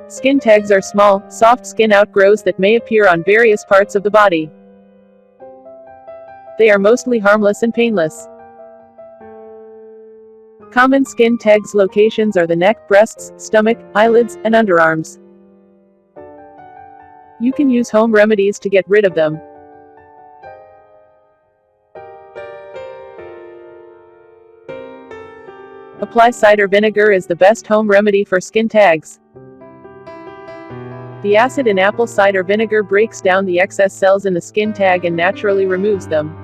Skin tags are small, soft skin outgrowths that may appear on various parts of the body. They are mostly harmless and painless. Common skin tags locations are the neck, breasts, stomach, eyelids, and underarms. You can use home remedies to get rid of them. Apply cider vinegar is the best home remedy for skin tags. The acid in apple cider vinegar breaks down the excess cells in the skin tag and naturally removes them.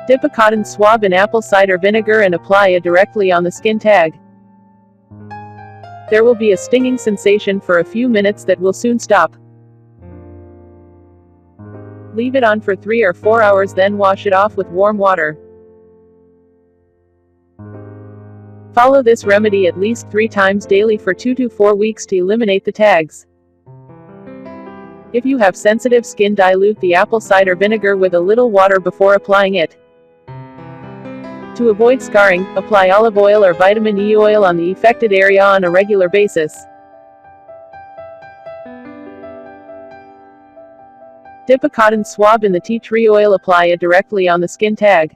Dip a cotton swab in apple cider vinegar and apply it directly on the skin tag. There will be a stinging sensation for a few minutes that will soon stop. Leave it on for 3 or 4 hours, then wash it off with warm water. Follow this remedy at least 3 times daily for 2 to 4 weeks to eliminate the tags. If you have sensitive skin, dilute the apple cider vinegar with a little water before applying it. To avoid scarring, apply olive oil or vitamin E oil on the affected area on a regular basis. Dip a cotton swab in the tea tree oil, apply it directly on the skin tag.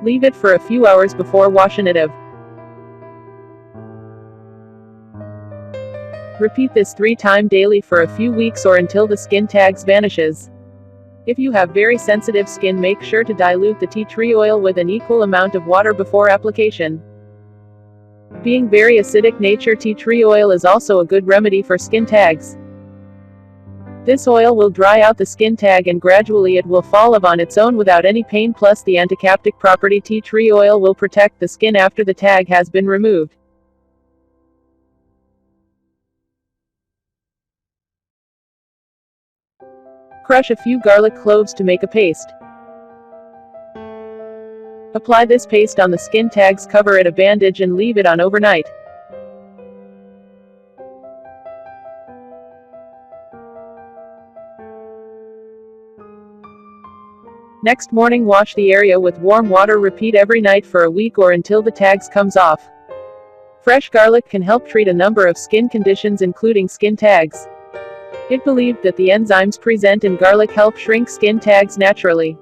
Leave it for a few hours before washing it off. Repeat this 3 times daily for a few weeks or until the skin tags vanishes. If you have very sensitive skin, make sure to dilute the tea tree oil with an equal amount of water before application. Being very acidic nature, tea tree oil is also a good remedy for skin tags. This oil will dry out the skin tag and gradually it will fall off on its own without any pain, plus the antiseptic property tea tree oil will protect the skin after the tag has been removed. Crush a few garlic cloves to make a paste. Apply this paste on the skin tags, cover it a bandage and leave it on overnight. Next morning, wash the area with warm water. Repeat every night for a week or until the tags comes off. Fresh garlic can help treat a number of skin conditions including skin tags. It believed that the enzymes present in garlic help shrink skin tags naturally.